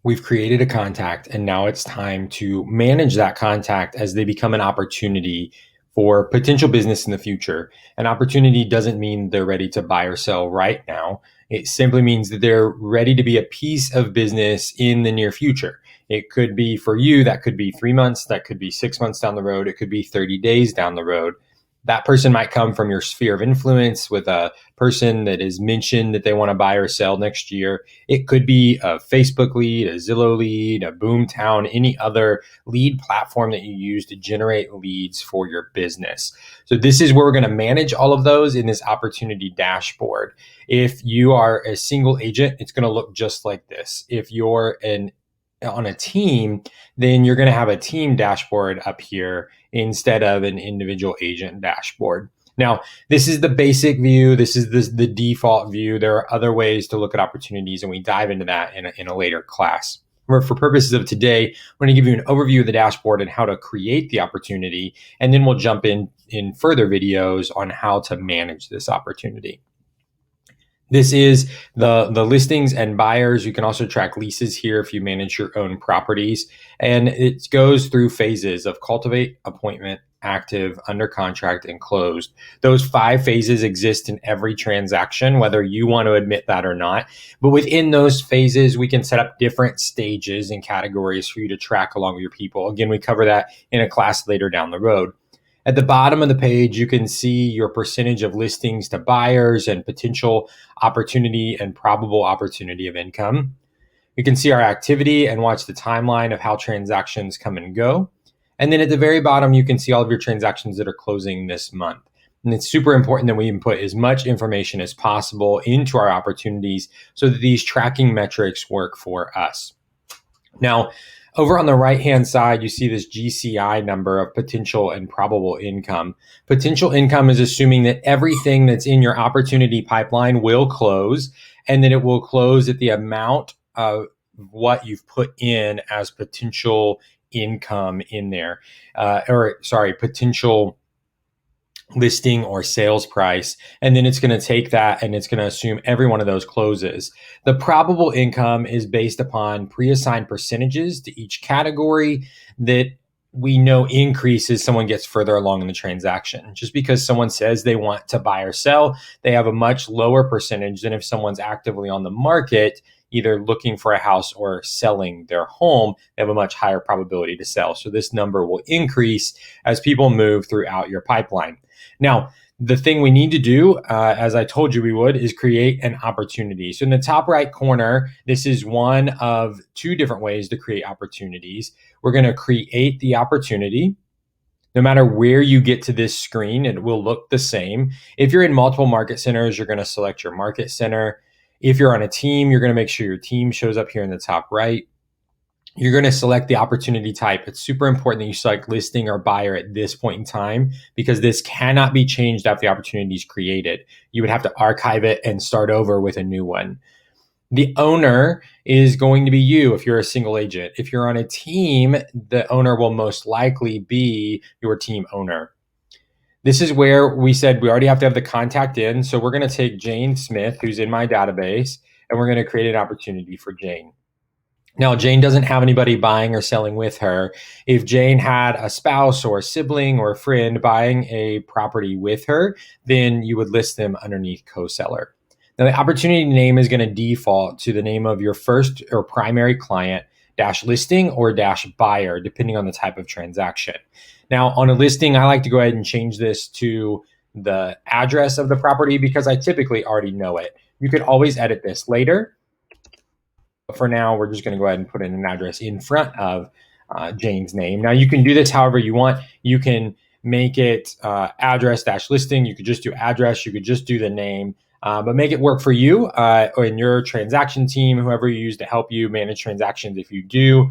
We've created a contact, and now it's time to manage that contact as they become an opportunity for potential business in the future. An opportunity doesn't mean they're ready to buy or sell right now. It simply means that they're ready to be a piece of business in the near future. It could be for you, that could be 3 months, that could be 6 months down the road, it could be 30 days down the road. That person might come from your sphere of influence with a person that is mentioned that they want to buy or sell next year. It could be a Facebook lead, a Zillow lead, a Boomtown, any other lead platform that you use to generate leads for your business. So this is where we're going to manage all of those in this opportunity dashboard. If you are a single agent, it's going to look just like this. If you're on a team, then you're going to have a team dashboard up here instead of an individual agent dashboard. Now, this is the basic view. This is the default view. There are other ways to look at opportunities, and we dive into that in a later class. For purposes of today, I'm going to give you an overview of the dashboard and how to create the opportunity, and then we'll jump in further videos on how to manage this opportunity. This is the listings and buyers. You can also track leases here if you manage your own properties. And it goes through phases of cultivate, appointment, active, under contract, and closed. Those 5 phases exist in every transaction, whether you want to admit that or not. But within those phases, we can set up different stages and categories for you to track along with your people. Again, we cover that in a class later down the road. At the bottom of the page, you can see your percentage of listings to buyers and potential opportunity and probable opportunity of income. You can see our activity and watch the timeline of how transactions come and go. And then at the very bottom, you can see all of your transactions that are closing this month. And it's super important that we input as much information as possible into our opportunities so that these tracking metrics work for us. Now, over on the right-hand side, you see this GCI number of potential and probable income. Potential income is assuming that everything that's in your opportunity pipeline will close, and that it will close at the amount of what you've put in as potential income in there, potential listing or sales price. And then it's going to take that and it's going to assume every one of those closes. The probable income is based upon pre-assigned percentages to each category that we know increase as someone gets further along in the transaction. Just because someone says they want to buy or sell, they have a much lower percentage than if someone's actively on the market, either looking for a house or selling their home. They have a much higher probability to sell. So this number will increase as people move throughout your pipeline. Now, the thing we need to do, as I told you we would, is create an opportunity. So in the top right corner, this is one of 2 different ways to create opportunities. We're going to create the opportunity. No matter where you get to this screen, it will look the same. If you're in multiple market centers, you're going to select your market center. If you're on a team, you're going to make sure your team shows up here in the top right. You're going to select the opportunity type. It's super important that you select listing or buyer at this point in time because this cannot be changed after the opportunity is created. You would have to archive it and start over with a new one. The owner is going to be you if you're a single agent. If you're on a team, the owner will most likely be your team owner. This is where we said we already have to have the contact in. So we're going to take Jane Smith, who's in my database, and we're going to create an opportunity for Jane. Now, Jane doesn't have anybody buying or selling with her. If Jane had a spouse or a sibling or a friend buying a property with her, then you would list them underneath co-seller. Now, the opportunity name is going to default to the name of your first or primary client, -listing or -buyer, depending on the type of transaction. Now, on a listing, I like to go ahead and change this to the address of the property because I typically already know it. You could always edit this later. But for now, we're just going to go ahead and put in an address in front of Jane's name. Now, you can do this however you want. You can make it address-listing. You could just do address. You could just do the name. But make it work for you or in your transaction team, whoever you use to help you manage transactions. If you do,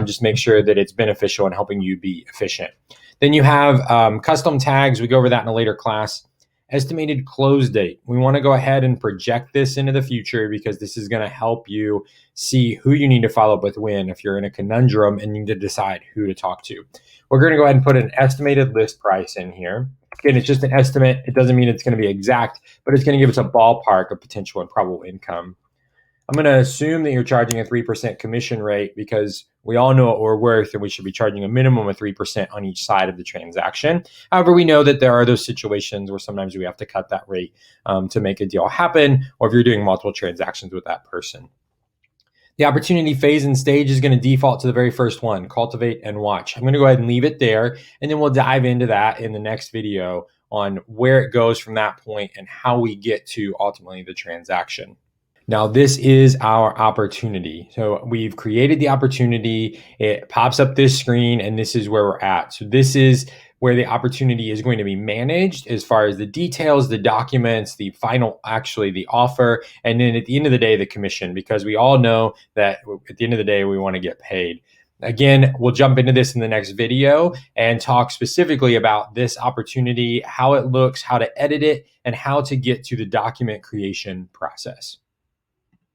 just make sure that it's beneficial in helping you be efficient. Then you have custom tags. We go over that in a later class. Estimated close date. We want to go ahead and project this into the future because this is going to help you see who you need to follow up with when, if you're in a conundrum and need to decide who to talk to. We're going to go ahead and put an estimated list price in here. Again, it's just an estimate. It doesn't mean it's going to be exact, but it's going to give us a ballpark of potential and probable income. I'm going to assume that you're charging a 3% commission rate because we all know what we're worth and we should be charging a minimum of 3% on each side of the transaction. However, we know that there are those situations where sometimes we have to cut that rate to make a deal happen, or if you're doing multiple transactions with that person. The opportunity phase and stage is going to default to the very first one, cultivate and watch. I'm going to go ahead and leave it there, and then we'll dive into that in the next video on where it goes from that point and how we get to ultimately the transaction. Now, this is our opportunity. So we've created the opportunity. It pops up this screen, and this is where we're at. So this is where the opportunity is going to be managed as far as the details, the documents, the final, actually the offer, and then at the end of the day, the commission, because we all know that at the end of the day, we want to get paid. Again, we'll jump into this in the next video and talk specifically about this opportunity, how it looks, how to edit it, and how to get to the document creation process.